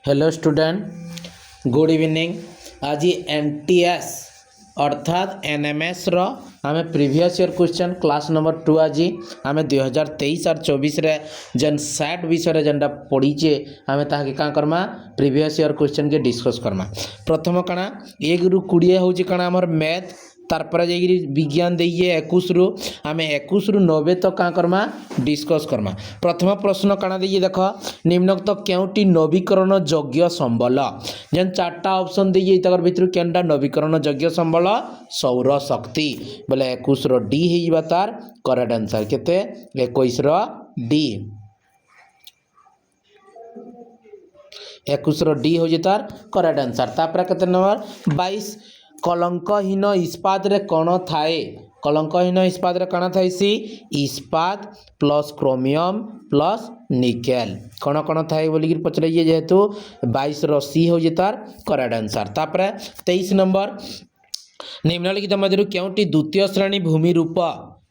Hello student good evening. आज NTS अर्थात NMS रो आमे previous year question class number 2 आज आमे 2023 और 24 रे जन सैट विषय जेनटा पढ़ीचे आमे ताके का करमा प्रीवियस ईयर क्वेश्चन के डिस्कस करमा। प्रथम काना 1 रु 20 होची काना हमर मैथ तारपर जाइए विज्ञान दिए 21 रु आमे 21 रु 90 तक का करमा डिस्कस करमा। प्रथम प्रश्न काना दिए देख निम्नोक्त केउटी नवीकरण योग्य संबल जेन चारटा ऑप्शन दिए तकर भितर केनटा नवीकरण योग्य संबल सौर शक्ति बोले 21 रो डी हे जिबा तार करेक्ट आंसर केते 21 रो डी 21 रो डी हो जे तार करेक्ट आंसर। तापर केते नंबर 22 कलंकहीन इस्पात रे कण थाए कलंकहीन इस्पात रे कण थाए सी इस्पात प्लस क्रोमियम प्लस निकेल कण कण थाए बोली पचराइए जेहेतु 22 रो सी हो जे तार करेक्ट आंसर। तापर 23 नंबर निम्नलिखित मध्यरु केउटी द्वितीय श्रेणी भूमि रूप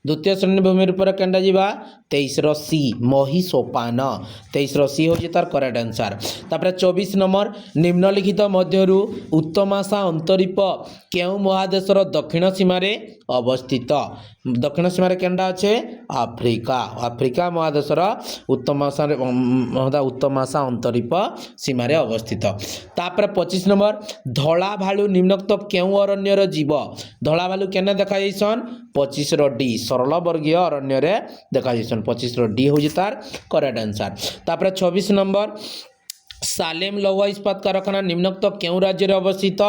द्वितीय श्रेणी भूमि रूप केनटा जीवा 23 रो सी मही सोपान 23 रो सी हो जे तार करेक्ट आंसर। तापर 24 नंबर निम्नलिखित मध्यरु उत्तमाशा अंतरीप केउ महादेशर दक्षिण सीमा रे अवस्थित दक्षिण सीमा रे केनटा अछि आफ्रिका आफ्रिका महादेशर उत्तमाशा अंतरीप सीमा रे अवस्थित। तापर 25 नंबर धला भालू निम्नोक्त केउ अरण्य रो जीव धला भालू केने देखा जाइसन 25 रो डी सरल वर्गीय अरण्य रे देखा जाइसन 25 रो डी हो जे तार करेक्ट आंसर। तापर 26 नंबर सालेम लौह इस्पात कारखाना निम्नोक्त केउ राज्य रे अवस्थित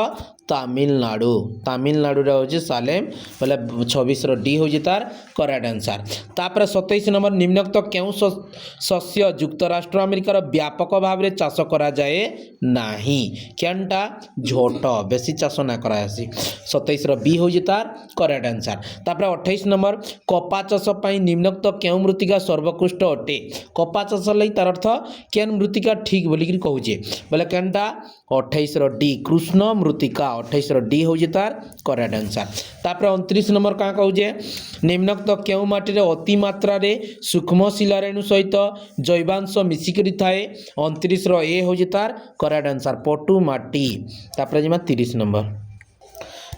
तमिलनाडु तमिलनाडु रे होजे सालेम बोले 26 रो डी हो जे तार करेक्ट आंसर। तापर 27 नंबर निम्नोक्त केउ शस्य युक्तराष्ट्र अमेरिकार व्यापक भाव रे चाष करा जाए नाही केनटा झोट बेसी चाष ना करासी 27 रो बी हो जे तार करेक्ट आंसर। तापर 28 नंबर कपा चाष पई निम्नोक्त केउ मृत्तिका सर्वोत्कृष्ट अटे कपा चाष लई तार अर्थ केन मृत्तिका ठीक बोली कहूजे बोले केनटा 28 रो डी कृष्ण मृत्तिका 28 रो डी हो जे तार करेक्ट आंसर। तापर 29 नंबर का कहूजे निम्नोक्त केउ माटी रे अति मात्रा रे सूक्ष्म शिलारेणु सहित जैवांश मिसी करी थाए 29 रो ए हो जे तार करेक्ट आंसर पटु माटी। तापर जिमा 30 नंबर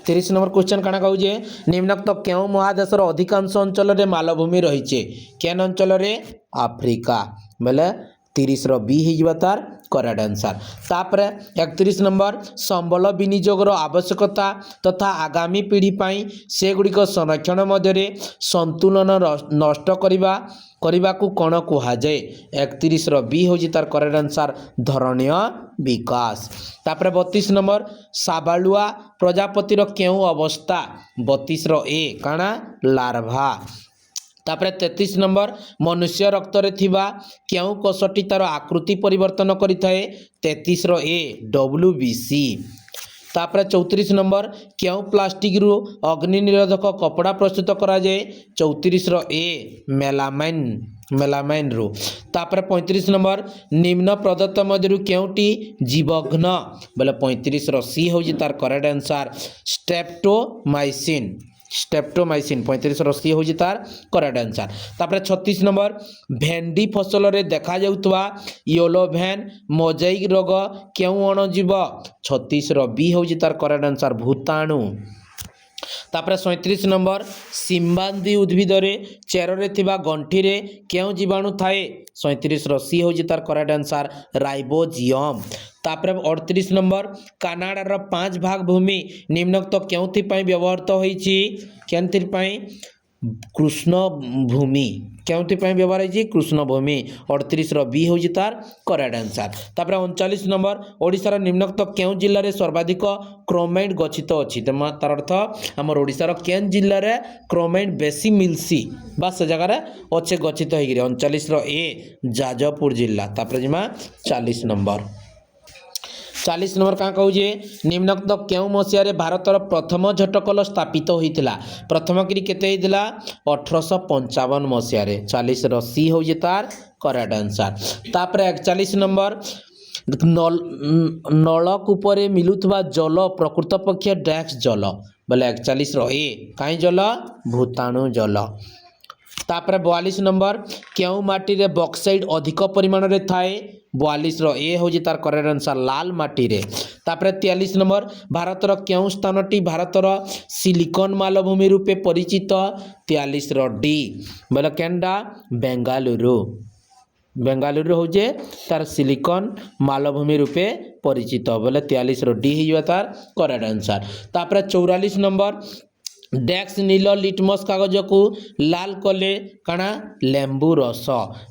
30 नंबर क्वेश्चन काना कहूजे निम्नोक्त केउ महादेशर अधिकांश अंचल रे मालभूमि रहिचे केन अंचल रे आफ्रिका बोले 30 रो बी ही जिबा तार करेक्ट आंसर। तापर 31 नंबर संबल विनियोगर आवश्यकता तथा आगामी पीढ़ी पाई से गुड़िक संरक्षण मध्य संतुलन नष्ट करने को कौन कह जाए 31 रो बी हो तार करेक्ट आंसर धरणीय विकास। तापर 32 नंबर साबालुआ प्रजापतिर केउ अवस्था 32 रो ए काना लार्भा। तापर 33 नंबर मनुष्य रक्त रे थिबा केउ कोषटी तार आकृति परिवर्तन करि थाए 33 रो ए WBC। तापर 34 नंबर केउ प्लास्टिक रु अग्नि निरोधक कपड़ा प्रस्तुत करा जाए 34 रो ए मेलामाइन रु। तापर 35 नंबर निम्न प्रदत्त मध्यरु केउटी जीवघ्न बोले 35 रो सी हो जे तार करेक्ट आंसर स्टेप्टोमाइसिन 35 रो सी हो जे तार करेक्ट आंसर। तापर 36 नंबर भेंडी फसल रे देखा जाउतवा येलो भेन मोजाइक रोग केउ अणुजीव 36 रो बी हो जे तार करेक्ट आंसर भूताणु। तापर 37 नंबर सिम्बांदी उद्भिद रे चेर रे थिबा गंठी रे केउ जीवाणु थाए 37 रो सी हो जे तार करेक्ट आंसर राइबोजियम। तापर 38 नंबर कनाडा रो 5 भाग भूमि निम्नोक्त केउथि पई व्यवहृत होईची केनथि पई कृष्ण भूमि केउथि पई व्यवहार होईची कृष्ण भूमि 38 रो बी हो जे तार करेक्ट आंसर। तापर 39 नंबर ओडिसा रो निम्नोक्त केउ जिल्ला रे सर्वाधिक क्रोमाइट गच्छित अछि तार अर्थ हमर ओडिसा रो केन जिल्ला रे क्रोमाइट बेसी मिलसी बा से जगह रे अच्छे गच्छित होई गिरे 39 रो ए जाजपुर जिल्ला। तापर जिमा 40 नंबर का कहूजे निम्नोक्त केउ मसिया भारतर प्रथम झटकल स्थापित होइतिला प्रथम करी केते होइतिला 1855 मसिया 40 रो सी हो जे तार करेक्ट आंसर। तापर 41 नंबर नलकूप रे मिलुथबा जल प्रकृत पक्ष डैक्स जल बोले 41 रो ए काई जल भूताणु जल। तापर 42 नंबर केउ माटी रे बॉक्साइट अधिक परिमाण रे थाए 42 रो ए होजी तार करेक्ट आंसर लाल माटी रे। तापर 43 नंबर भारतर केउ स्थानटी भारतर सिलिकॉन मालभूमि रूपे परिचित 43 रो डी बोले केंडा बेंगालुरु बेंगालुरु हो जे तार सिलिकॉन मालभूमि रूपे परिचित बोले 43 रो डी ही तार करेक्ट आंसर। तापर 44 नंबर डेक्स नील लिटमस कागज को लाल कले काना लेंबू रस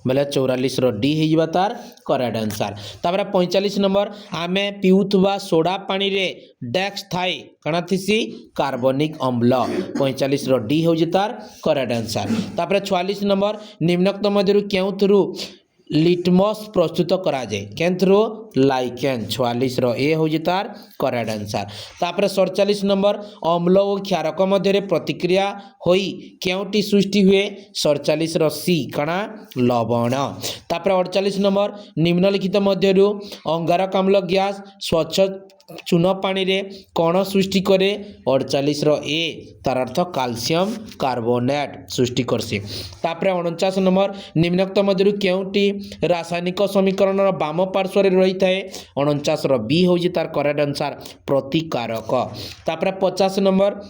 बोले 44 रो डी ही तार करेक्ट आंसर। तापर 45 नंबर आमे पिउथबा सोडा पानी रे डेक्स थाई काना थिसी कार्बनिक अम्ल 45 रो डी हो तार करेक्ट आंसर। तापर 44 नंबर निम्नक्त मध्यरु केउथरु लिटमस प्रस्तुत करा जाए केंथरो लाइकेन 44 रो ए हो तार करेक्ट आंसर। तापर 47 नंबर अम्ल और क्षारक मध्य प्रतिक्रिया होई केउटी सृष्टि हुए 47 रो सी कणा लवण। तापर 48 नंबर निम्नलिखित मध्यरु अंगारक अम्ल गैस स्वच्छ चून पानी रे कण सृष्टि करे 48 रो ए तार अर्थ कैल्शियम कार्बोनेट सृष्टि करसी। तापर 49 नंबर निम्नलिखित मध्यरु केउटी रासायनिक समीकरण बाम पार्श्व रे रही थाए 49 रो बी होजी तार करेक्ट आंसर प्रतिकारक। तापर 50 नंबर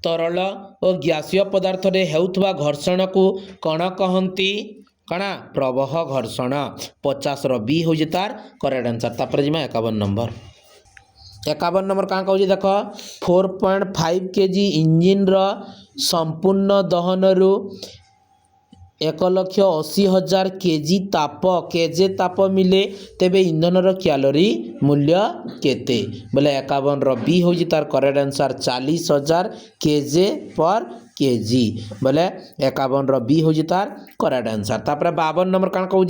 तरल और गैसीय पदार्थ रे हेउथबा घर्षण को कण कहंती कणा प्रवाह घर्षण 50 रो बी होजी तार करेक्ट आंसर। तापर जिमा 51 नंबर 51 नंबर कहाँ कहूँ देख 4.5 केजी इंजिन रो संपूर्ण दहन रु 1,80,000 केजे ताप मिले तेबे इंधन रो कैलोरी मूल्य केते बोले 51 रो बी हो तार करेक्ट आंसर 40,000 केजी बोले 51 रो बी हो तार करेक्ट आंसर। तापर 52 नंबर कहाँ कहूँ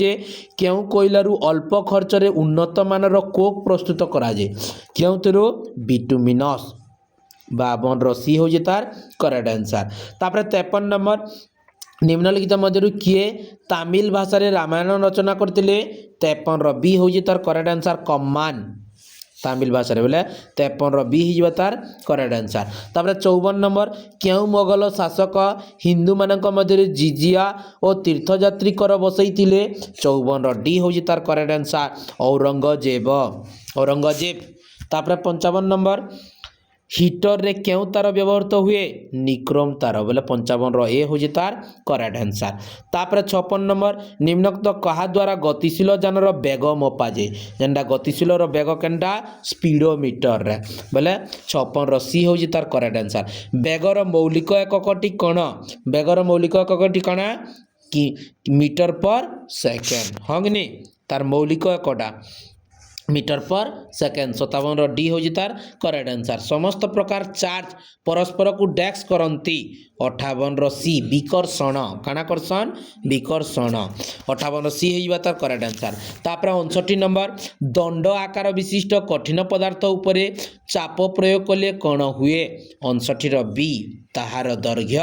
केउ कोइलारू अल्प खर्च रे उन्नत मानर कोक प्रस्तुत करा जे केउथरो बिटुमिनस 52 रो सी हो तार करेक्ट आंसर। तापर 53 नंबर निम्नलिखित मध्यरु किए तमिल भाषा रे रामायण रचना करथिले 53 रो बी हो तार करेक्ट आंसर कम्मान तमिल भाषा रे बोले 53 रो बी ही तार करेक्ट आंसर। तापर 54 नंबर केउ मोगल शासक हिंदू मानक मध्य जिजिया और तीर्थयात्री कर बसैथिले 54 रो डी हो तार करेक्ट आंसर औरंगजेब। तापर 55 नंबर हीटर रे केउ तार व्यवहृत हुए निक्रोम तार बोले 55 रो ए हो तार करेक्ट आंसर। तापर 56 नंबर निम्नक्त कहा द्वारा गतिशील जानर बेग मपा जे जेंडा गतिशील रो बेग केंडा स्पीडोमीटर रे बोले 56 रो सी हो तार करेक्ट आंसर। बेगर मौलिक एककटी कण बेगर मौलिक एककटी कण कि मीटर पर सेकेंड हंगनी तार मौलिक एकटा मीटर पर सेकेंड 57 रो डी हो तार करेक्ट आंसर। समस्त प्रकार चार्ज परस्पर को डेक्स करंती 58 रो सी विकर्षण काना करसन विकर्षण 58 रो सी हो तार करेक्ट आंसर। तापर 59 नंबर दंड आकार विशिष्ट कठिन पदार्थ उपरे चाप प्रयोग कले कण हुए 59 रो बी ताहार दैर्घ्य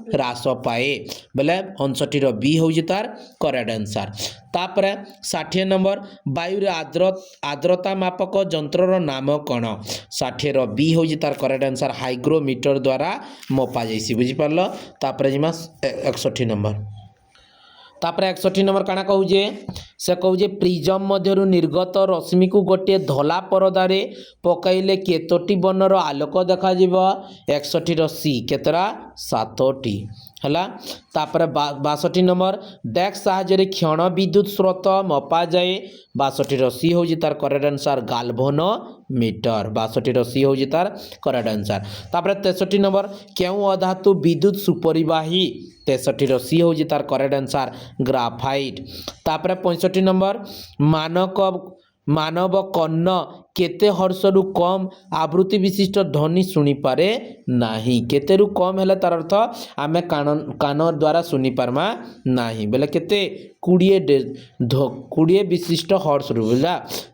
ह्रास पाए बोले 59 रो बी हो तार करेक्ट आंसर। तापर 60 नंबर वायु रे आर्द्रता मापक यंत्र नाम कण 60 रो बी हो तार करेक्ट आंसर हाइग्रोमीटर द्वारा मपा जैसी बुझी पारलो। तापर जिमा 61 नंबर तापर 61 नंबर काना कहू से कहू प्रिजम मध्यरु निर्गत रश्मि को गोटे धला परदा रे पकाइले केतोटी वर्णर आलोक देखा जिवो 61 रो सी केतरा 7टी हला। तापर 62 नंबर डेक्स साहाय्य क्षण विद्युत स्रोत मपा जाए 62 रो सी हो तार करेक्ट आंसर गाल्भोनोमीटर 62 रो सी हो तार करेक्ट आंसर। तापर 63 नंबर केउ अधातु विद्युत सुपरिवाही 63 रो सी हो तार करेक्ट आंसर ग्राफाइट। तापर 65 नंबर मानव कर्ण केते हर्षरु कम आवृत्ति विशिष्ट ध्वनि शुणी पारे नाही केतेरु कम हेले तार अर्थ आमे कान द्वारा शुणी पारमा नाही बेले केते 20 विशिष्ट हर्ष रु बुझला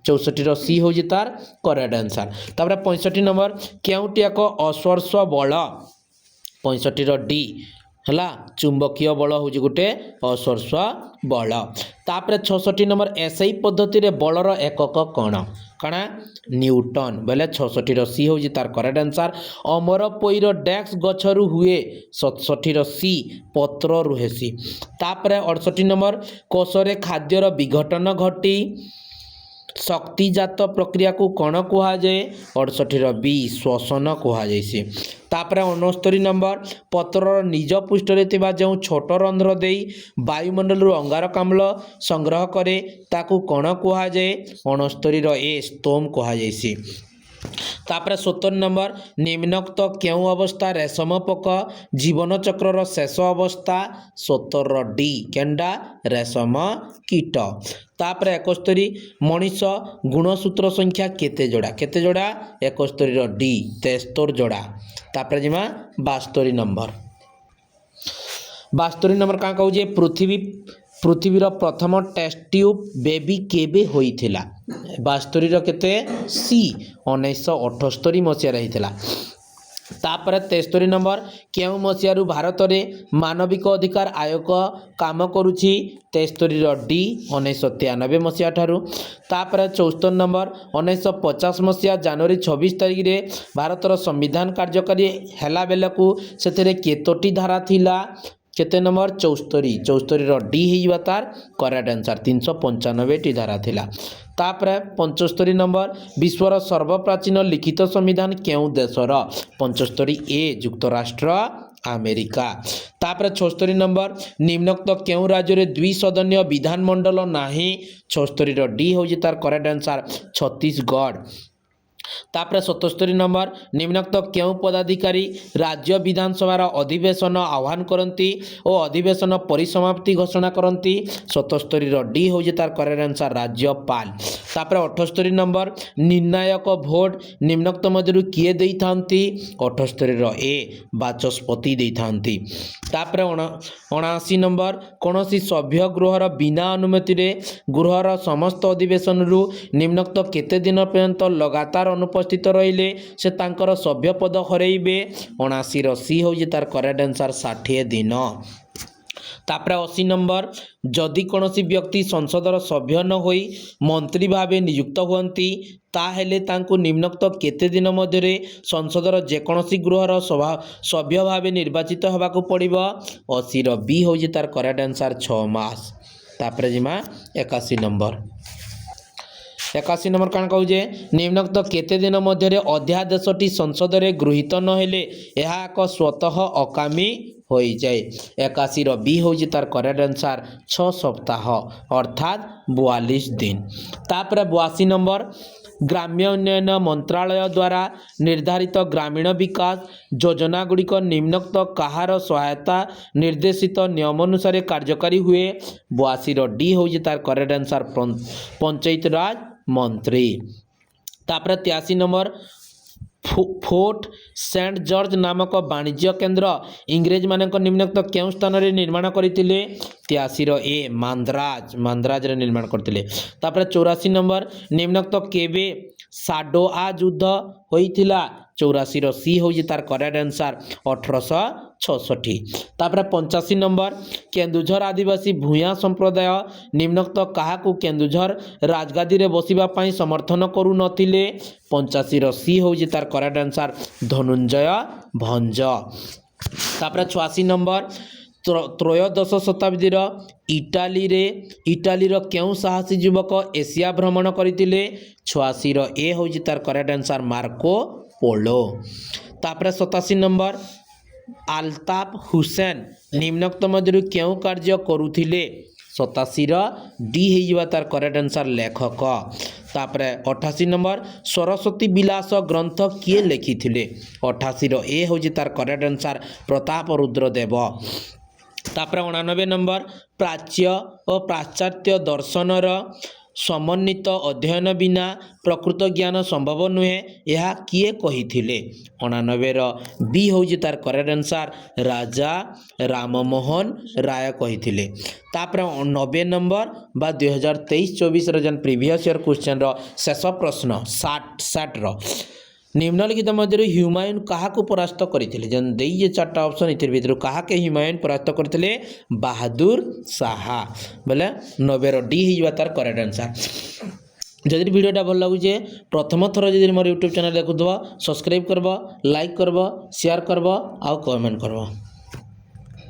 64 रो सी हो तार करेक्ट आंसर। तापर 65 नंबर केउटी एक अस्पर्श बल 65 रो डी ହେଲା ଚୁମ୍ବକୀୟ ବଳ ହେଉଛି ଗୋଟେ ଅସ୍ପର୍ଶ ବଳ। ତାପରେ 66 ନମ୍ବର ଏସ୍ଆଇ ପଦ୍ଧତିରେ ବଳର ଏକକ କ'ଣ କାଣା ନ୍ୟୁଟନ ବୋଇଲେ 66ର ସି ହେଉଛି ତାର କରେକ୍ଟ ଆନ୍ସର। ଅମର ପୋଇର ଡେକ୍ସ ଗଛରୁ ହୁଏ 67ର ସି ପତ୍ରରୁ ହେସି। ତାପରେ 68 ନମ୍ବର କୋଷରେ ଖାଦ୍ୟର ବିଘଟନ ଘଟି ଶକ୍ତିଜାତ ପ୍ରକ୍ରିୟାକୁ କ'ଣ କୁହାଯାଏ 68ର ବି ଶ୍ୱସନ କୁହାଯାଇଛି। ତାପରେ 69 ନମ୍ବର ପତ୍ରର ନିଜ ପୃଷ୍ଠରେ ଥିବା ଯେଉଁ ଛୋଟ ରନ୍ଧ୍ର ଦେଇ ବାୟୁମଣ୍ଡଳରୁ ଅଙ୍ଗାରକାମ୍ଳ ସଂଗ୍ରହ କରେ ତାକୁ କ'ଣ କୁହାଯାଏ 69ର ଏ ଷ୍ଟୋମ କୁହାଯାଇଛି। ତାପରେ 70 ନମ୍ବର ନିମ୍ନୋକ୍ତ କେଉଁ ଅବସ୍ଥା ରେଶମ ପୋକ ଜୀବନ ଚକ୍ରର ଶେଷ ଅବସ୍ଥା 70ର ଡି କେଣ୍ଡା ରେଶମ କୀଟ। ତାପରେ 71 ମଣିଷ ଗୁଣସୂତ୍ର ସଂଖ୍ୟା କେତେ ଯୋଡ଼ା 71ର ଡି 73 ଯୋଡ଼ା। ତାପରେ ଯିମା 72 ନମ୍ବର 72 ନମ୍ବର କାଁ କହୁଛେ ପୃଥିବୀର ପ୍ରଥମ ଟେଷ୍ଟ ଟ୍ୟୁବ୍ ବେବି କେବେ ହୋଇଥିଲା 72ର କେତେ ସି 1978 ମସିହାରେ ହେଇଥିଲା। ତାପରେ 73 ନମ୍ବର କେଉଁ ମସିହାରୁ ଭାରତରେ ମାନବିକ ଅଧିକାର ଆୟୋଗ କାମ କରୁଛି 73ର ଡି 1993 ମସିହା ଠାରୁ। ତାପରେ 74 ନମ୍ବର 1950 ମସିହା ଜାନୁଆରୀ 26 ତାରିଖରେ ଭାରତର ସମ୍ବିଧାନ କାର୍ଯ୍ୟକାରୀ ହେଲା ବେଳକୁ ସେଥିରେ କେତୋଟି ଧାରା ଥିଲା କେତେ ନମ୍ବର 74ର ଡି ହେଇଯିବା ତାର କରେକ୍ଟ ଆନ୍ସର 395ଟି ଧାରା ଥିଲା। ତାପରେ 75 ନମ୍ବର ବିଶ୍ୱର ସର୍ବପ୍ରାଚୀନ ଲିଖିତ ସମ୍ବିଧାନ କେଉଁ ଦେଶର 75 ଏ ଯୁକ୍ତରାଷ୍ଟ୍ର ଆମେରିକା। ତାପରେ 76 ନମ୍ବର ନିମ୍ନୋକ୍ତ କେଉଁ ରାଜ୍ୟରେ ଦ୍ୱିସଦନୀୟ ବିଧାନମଣ୍ଡଳ ନାହିଁ 76ର ଡି ହେଉଛି ତାର କରେକ୍ଟ ଆନ୍ସର ଛତିଶଗଡ଼। ତାପରେ 77 ନମ୍ବର ନିମ୍ନୋକ୍ତ କେଉଁ ପଦାଧିକାରୀ ରାଜ୍ୟ ବିଧାନସଭାର ଅଧିବେଶନ ଆହ୍ୱାନ କରନ୍ତି ଓ ଅଧିବେଶନ ପରିସମାପ୍ତି ଘୋଷଣା କରନ୍ତି 77ର ଡି ହେଉଛି ତାର କରେକ୍ଟ ଆନ୍ସର ରାଜ୍ୟପାଳ। ତାପରେ 78 ନମ୍ବର ନିର୍ଣ୍ଣାୟକ ଭୋଟ ନିମ୍ନୋକ୍ତ ମଧ୍ୟରୁ କିଏ ଦେଇଥାନ୍ତି 78ର ଏ ବାଚସ୍ପତି ଦେଇଥାନ୍ତି। ତାପରେ 79 ନମ୍ବର କୌଣସି ସଭ୍ୟ ଗୃହର ବିନା ଅନୁମତିରେ ଗୃହର ସମସ୍ତ ଅଧିବେଶନରୁ ନିମ୍ନୋକ୍ତ କେତେ ଦିନ ପର୍ଯ୍ୟନ୍ତ ଲଗାତାର ଅନୁପସ୍ଥିତ ରହିଲେ ସେ ତାଙ୍କର ସଭ୍ୟ ପଦ ହରାଇବେ 79ର ସି ହେଉଛି ତାର କରେକ୍ଟ ଆନ୍ସର 60 ଦିନ। ତାପରେ 80 ନମ୍ବର ଯଦି କୌଣସି ବ୍ୟକ୍ତି ସଂସଦର ସଭ୍ୟ ନ ହୋଇ ମନ୍ତ୍ରୀ ଭାବେ ନିଯୁକ୍ତ ହୁଅନ୍ତି ତାହେଲେ ତାଙ୍କୁ ନିମ୍ନୋକ୍ତ କେତେ ଦିନ ମଧ୍ୟରେ ସଂସଦର ଯେକୌଣସି ଗୃହର ସଭ୍ୟ ଭାବେ ନିର୍ବାଚିତ ହେବାକୁ ପଡ଼ିବ 80ର ବି ହେଉଛି ତାର କରେକ୍ଟ ଆନ୍ସର 6 ମାସ। ତାପରେ ଯିମା 81 ନମ୍ବର 81 ନମ୍ବର କାଣା କହୁଛେ ନିମ୍ନୋକ୍ତ କେତେ ଦିନ ମଧ୍ୟରେ ଅଧ୍ୟାଦେଶଟି ସଂସଦରେ ଗୃହୀତ ନହେଲେ ଏହା ଏକ ସ୍ୱତଃ ଅକାମୀ ହୋଇଯାଏ 81ର ବି ହେଉଛି ତାର କରେକ୍ଟ ଆନ୍ସର 6 ସପ୍ତାହ ଅର୍ଥାତ୍ 42 ଦିନ। ତାପରେ 82 ନମ୍ବର ଗ୍ରାମ୍ୟ ଉନ୍ନୟନ ମନ୍ତ୍ରାଳୟ ଦ୍ୱାରା ନିର୍ଦ୍ଧାରିତ ଗ୍ରାମୀଣ ବିକାଶ ଯୋଜନାଗୁଡ଼ିକ ନିମ୍ନୋକ୍ତ କାହାର ସହାୟତା ନିର୍ଦ୍ଦେଶିତ ନିୟମ ଅନୁସାରେ କାର୍ଯ୍ୟକାରୀ ହୁଏ 82ର ଡି ହେଉଛି ତାର କରେକ୍ଟ ଆନ୍ସର ପଞ୍ଚାୟତ ରାଜ ମନ୍ତ୍ରୀ। ତାପରେ 83 ନମ୍ବର ଫୋର୍ଟ ସେଣ୍ଟ ଜର୍ଜ ନାମକ ବାଣିଜ୍ୟ କେନ୍ଦ୍ର ଇଂରେଜମାନଙ୍କ ନିମ୍ନୋକ୍ତ କେଉଁ ସ୍ଥାନରେ ନିର୍ମାଣ କରିଥିଲେ 83ର ଏ ମାନ୍ଦ୍ରାଜରେ ନିର୍ମାଣ କରିଥିଲେ। ତାପରେ 84 ନମ୍ବର ନିମ୍ନୋକ୍ତ କେବେ ସାଡୋଆ ଯୁଦ୍ଧ ହୋଇଥିଲା 84ର ସି ହେଉଛି ତାର କରେକ୍ଟ ଆନ୍ସର 1866। ତାପରେ 85 ନମ୍ବର କେନ୍ଦୁଝର ଆଦିବାସୀ ଭୂୟାଁ ସମ୍ପ୍ରଦାୟ ନିମ୍ନୋକ୍ତ କାହାକୁ କେନ୍ଦୁଝର ରାଜଗାଦିରେ ବସିବା ପାଇଁ ସମର୍ଥନ କରୁନଥିଲେ 85ର ସି ହେଉଛି ତାର କରେକ୍ଟ ଆନ୍ସର ଧନଞ୍ଜୟ ଭଞ୍ଜ। ତାପରେ 86 ନମ୍ବର ତ୍ରୟୋଦଶ ଶତାବ୍ଦୀର ଇଟାଲୀର କେଉଁ ସାହସୀ ଯୁବକ ଏସିଆ ଭ୍ରମଣ କରିଥିଲେ 86ର ଏ ହେଉଛି ତାର କରେକ୍ଟ ଆନ୍ସର ମାର୍କୋ ପୋଲୋ। ତାପରେ 87 ନମ୍ବର ଆଲତାଫ ହୁସେନ ନିମ୍ନୋକ୍ତ ମଧ୍ୟରୁ କେଉଁ କାର୍ଯ୍ୟ କରୁଥିଲେ 87ର ଡି ହେଇଯିବା ତାର କରେକ୍ଟ ଆନ୍ସର ଲେଖକ। ତାପରେ 88 ନମ୍ବର ସରସ୍ୱତୀ ବିଳାସ ଗ୍ରନ୍ଥ କିଏ ଲେଖିଥିଲେ 88ର ଏ ହେଉଛି ତାର କରେକ୍ଟ ଆନ୍ସର ପ୍ରତାପ ରୁଦ୍ର ଦେବ। ତାପରେ 89 ନମ୍ବର ପ୍ରାଚ୍ୟ ଓ ପାଶ୍ଚାତ୍ୟ ଦର୍ଶନର ସମନ୍ୱିତ ଅଧ୍ୟୟନ ବିନା ପ୍ରକୃତ ଜ୍ଞାନ ସମ୍ଭବ ନୁହେଁ ଏହା କିଏ କହିଥିଲେ 89ର ବି ହେଉଛି ତାର କରେକ୍ଟ ଆନ୍ସର ରାଜା ରାମମୋହନ ରାୟ କହିଥିଲେ। ତାପରେ 90 ନମ୍ବର ବା 2023-24ର ଯେନ୍ ପ୍ରିଭିୟସ୍ ଇୟର୍ କ୍ୱେଶ୍ଚନର ଶେଷ ପ୍ରଶ୍ନ 60ର निम्नलिखित मध्य ह्यूमायून क्या परास्त करते जन जे चार्टा ऑप्शन इतर भितर क्या ह्यूमायून परास्त करते बहादुर शाह बोले 90 डी हो तार करेक्ट आंसर। जदि वीडियोटा भल लगुचे प्रथम थर जदि मोर यूट्यूब चैनल देखुव सब्सक्राइब करब लाइक करब शेयर करब आउ कमेंट करब।